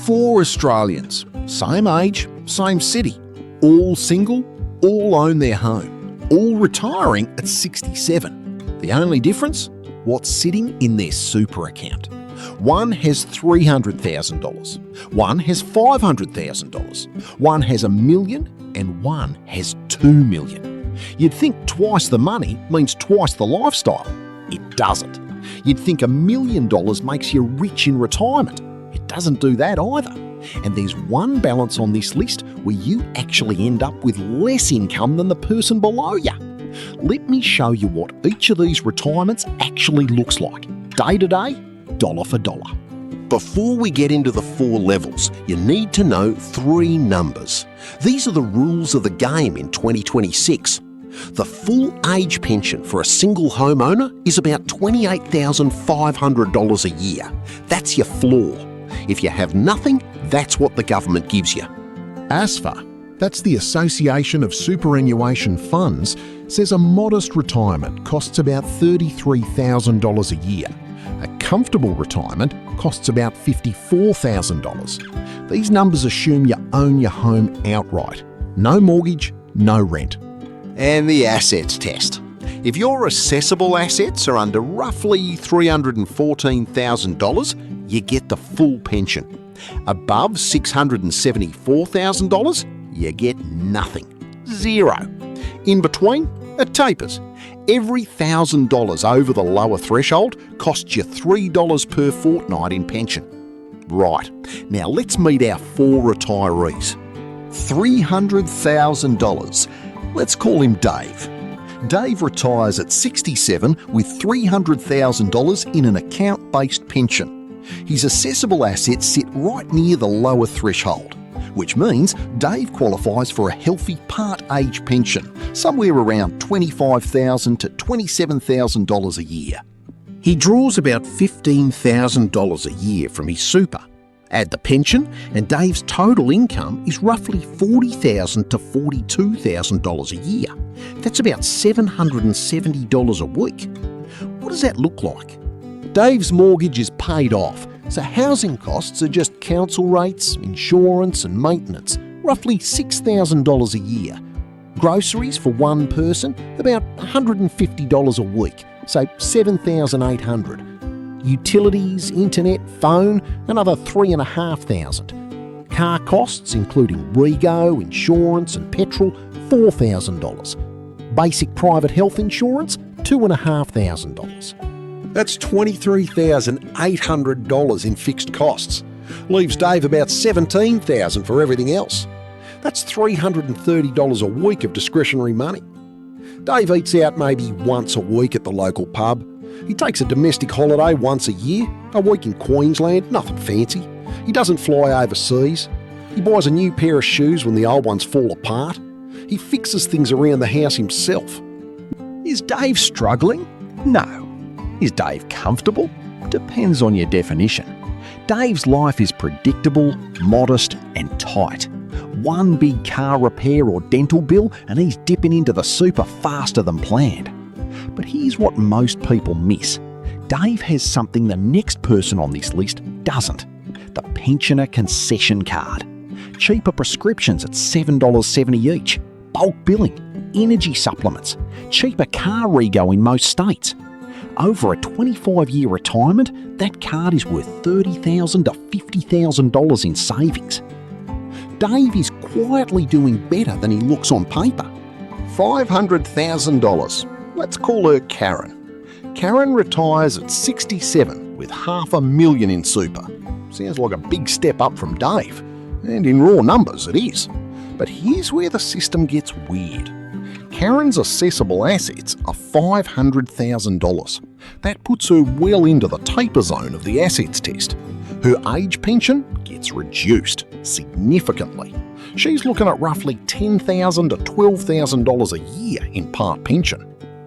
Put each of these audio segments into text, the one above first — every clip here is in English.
4 Australians, same age, same city, all single, all own their home, all retiring at 67. The only difference? What's sitting in their super account. One has $300,000, one has $500,000, one has $1 million, and one has $2 million. You'd think twice the money means twice the lifestyle. It doesn't. You'd think $1 million makes you rich in retirement. It doesn't do that either. And there's one balance on this list where you actually end up with less income than the person below you. Let me show you what each of these retirements actually looks like, day to day, dollar for dollar. Before we get into the 4 levels, you need to know 3 numbers. These are the rules of the game in 2026. The full age pension for a single homeowner is about $28,500 a year. That's your floor. If you have nothing, that's what the government gives you. ASFA, that's the Association of Superannuation Funds, says a modest retirement costs about $33,000 a year. A comfortable retirement costs about $54,000. These numbers assume you own your home outright. No mortgage, no rent. And the assets test. If your assessable assets are under roughly $314,000, you get the full pension. Above $674,000, you get nothing. Zero. In between, it tapers. Every $1,000 over the lower threshold costs you $3 per fortnight in pension. Right, now let's meet our 4 retirees. $300,000. Let's call him Dave. Dave retires at 67 with $300,000 in an account-based pension. His assessable assets sit right near the lower threshold, which means Dave qualifies for a healthy part-age pension, somewhere around $25,000 to $27,000 a year. He draws about $15,000 a year from his super. Add the pension, and Dave's total income is roughly $40,000 to $42,000 a year. That's about $770 a week. What does that look like? Dave's mortgage is paid off, so housing costs are just council rates, insurance and maintenance, roughly $6,000 a year. Groceries for one person, about $150 a week, so $7,800. Utilities, internet, phone, another $3,500. Car costs, including rego, insurance and petrol, $4,000. Basic private health insurance, $2,500. That's $23,800 in fixed costs. Leaves Dave about $17,000 for everything else. That's $330 a week of discretionary money. Dave eats out maybe once a week at the local pub. He takes a domestic holiday once a year, a week in Queensland, nothing fancy. He doesn't fly overseas. He buys a new pair of shoes when the old ones fall apart. He fixes things around the house himself. Is Dave struggling? No. Is Dave comfortable? Depends on your definition. Dave's life is predictable, modest and tight. One big car repair or dental bill and he's dipping into the super faster than planned. But here's what most people miss. Dave has something the next person on this list doesn't. The pensioner concession card. Cheaper prescriptions at $7.70 each. Bulk billing. Energy supplements. Cheaper car rego in most states. Over a 25-year retirement, that card is worth $30,000 to $50,000 in savings. Dave is quietly doing better than he looks on paper. $500,000. Let's call her Karen. Karen retires at 67 with $500,000 in super. Sounds like a big step up from Dave. And in raw numbers, it is. But here's where the system gets weird. Karen's assessable assets are $500,000. That puts her well into the taper zone of the assets test. Her age pension gets reduced significantly. She's looking at roughly $10,000 to $12,000 a year in part pension.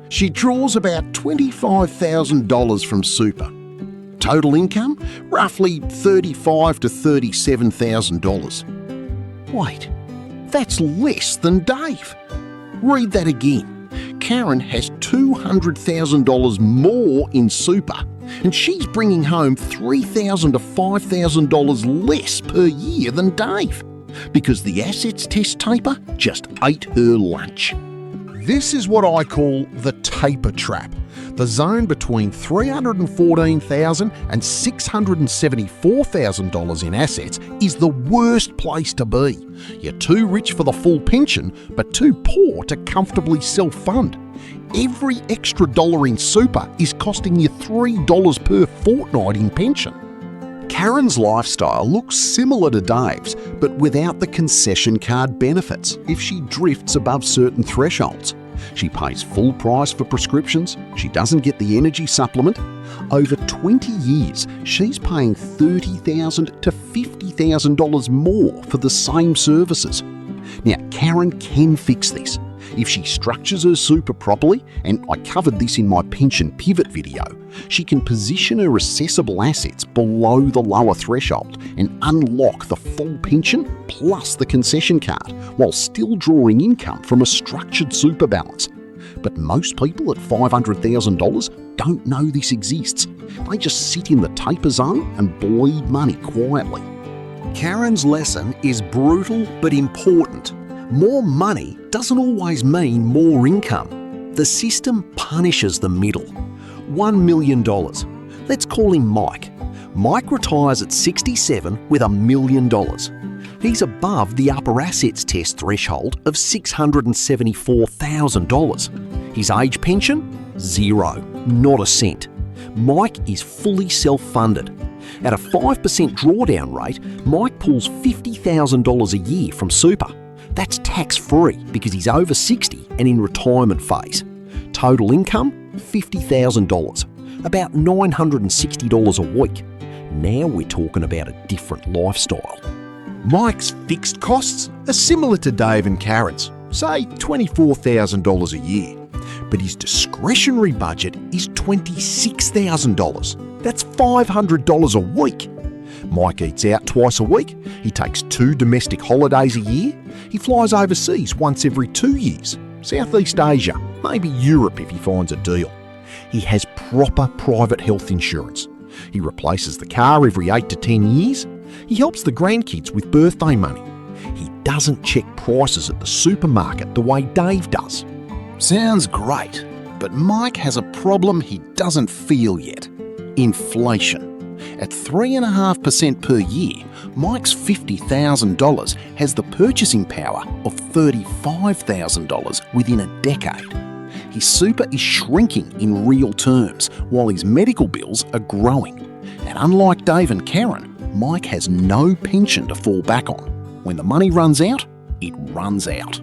She draws about $25,000 from super. Total income, roughly $35,000 to $37,000. Wait, that's less than Dave. Read that again. Karen has $200,000 more in super. and she's bringing home $3,000 to $5,000 less per year than Dave, because the assets test taper just ate her lunch. This is what I call the taper trap. The zone between $314,000 and $674,000 in assets is the worst place to be. You're too rich for the full pension, but too poor to comfortably self-fund. Every extra dollar in super is costing you $3 per fortnight in pension. Karen's lifestyle looks similar to Dave's, but without the concession card benefits if she drifts above certain thresholds. She pays full price for prescriptions, she doesn't get the energy supplement. Over 20 years, she's paying $30,000 to $50,000 more for the same services. Now, Karen can fix this. If she structures her super properly, and I covered this in my pension pivot video, she can position her assessable assets below the lower threshold and unlock the full pension plus the concession card, while still drawing income from a structured super balance. But most people at $500,000 don't know this exists. They just sit in the taper zone and bleed money quietly. Karen's lesson is brutal but important. More money doesn't always mean more income. The system punishes the middle. $1 million. Let's call him Mike. Mike retires at 67 with $1 million. He's above the upper assets test threshold of $674,000. His age pension? Zero. Not a cent. Mike is fully self-funded. At a 5% drawdown rate, Mike pulls $50,000 a year from super. That's tax-free because he's over 60 and in retirement phase. Total income, $50,000, about $960 a week. Now we're talking about a different lifestyle. Mike's fixed costs are similar to Dave and Karen's, say $24,000 a year. But his discretionary budget is $26,000. That's $500 a week. Mike eats out twice a week, he takes 2 domestic holidays a year, he flies overseas once every 2 years, Southeast Asia, maybe Europe if he finds a deal. He has proper private health insurance. He replaces the car every 8 to 10 years. He helps the grandkids with birthday money. He doesn't check prices at the supermarket the way Dave does. Sounds great, but Mike has a problem he doesn't feel yet. Inflation. At 3.5% per year, Mike's $50,000 has the purchasing power of $35,000 within a decade. His super is shrinking in real terms, while his medical bills are growing. And unlike Dave and Karen, Mike has no pension to fall back on. When the money runs out, it runs out.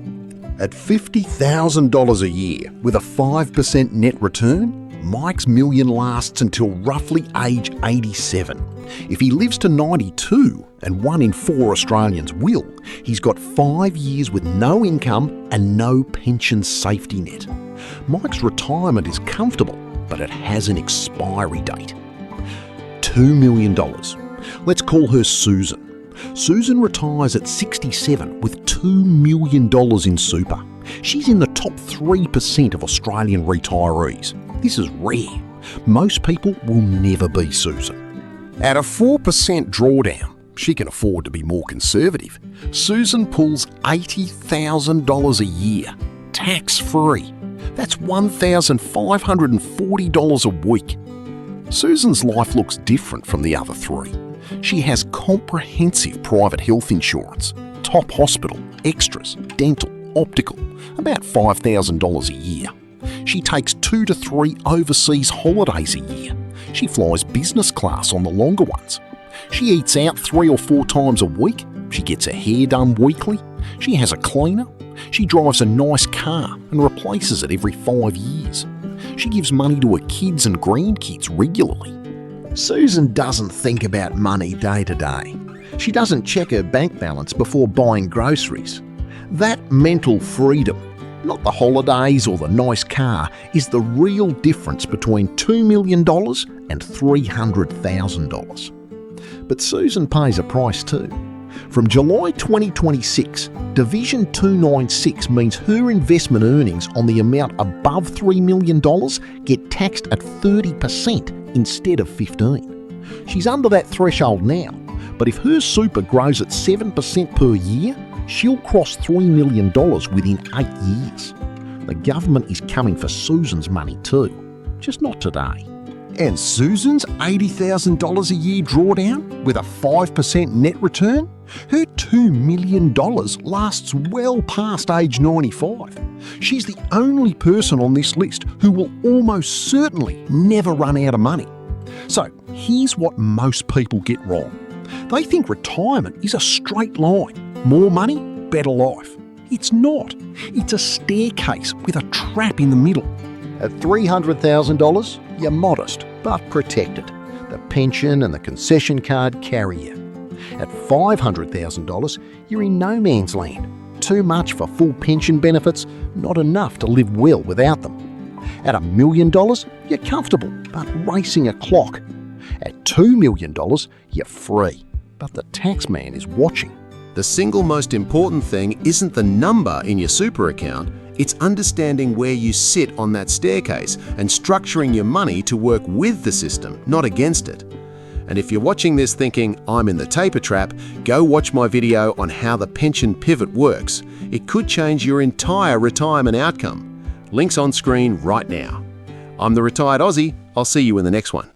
At $50,000 a year with a 5% net return, Mike's million lasts until roughly age 87. If he lives to 92, and 1 in 4 Australians will, he's got 5 years with no income and no pension safety net. Mike's retirement is comfortable, but it has an expiry date. $2 million. Let's call her Susan. Susan retires at 67 with $2 million in super. She's in the top 3% of Australian retirees. This is rare. Most people will never be Susan. At a 4% drawdown, she can afford to be more conservative. Susan pulls $80,000 a year, tax-free. That's $1,540 a week. Susan's life looks different from the other 3. She has comprehensive private health insurance, top hospital, extras, dental, optical, about $5,000 a year. She takes 2 to 3 overseas holidays a year. She flies business class on the longer ones. She eats out 3 or 4 times a week. She gets her hair done weekly. She has a cleaner. She drives a nice car and replaces it every 5 years. She gives money to her kids and grandkids regularly. Susan doesn't think about money day to day. She doesn't check her bank balance before buying groceries. That mental freedom, not the holidays or the nice car, is the real difference between $2 million and $300,000. But Susan pays a price too. From July 2026, Division 296 means her investment earnings on the amount above $3 million get taxed at 30% instead of 15. She's under that threshold now, but if her super grows at 7% per year, she'll cross $3 million within 8 years. The government is coming for Susan's money too, just not today. And Susan's $80,000 a year drawdown with a 5% net return? Her $2 million lasts well past age 95. She's the only person on this list who will almost certainly never run out of money. So here's what most people get wrong. They think retirement is a straight line. More money, better life. It's not. It's a staircase with a trap in the middle. At $300,000, you're modest but protected. The pension and the concession card carry you. At $500,000, you're in no man's land. Too much for full pension benefits, not enough to live well without them. At $1 million, you're comfortable but racing a clock. At $2 million, you're free, but the tax man is watching. The single most important thing isn't the number in your super account, it's understanding where you sit on that staircase and structuring your money to work with the system, not against it. And if you're watching this thinking, I'm in the taper trap, go watch my video on how the pension pivot works. It could change your entire retirement outcome. Links on screen right now. I'm the Retired Aussie. I'll see you in the next one.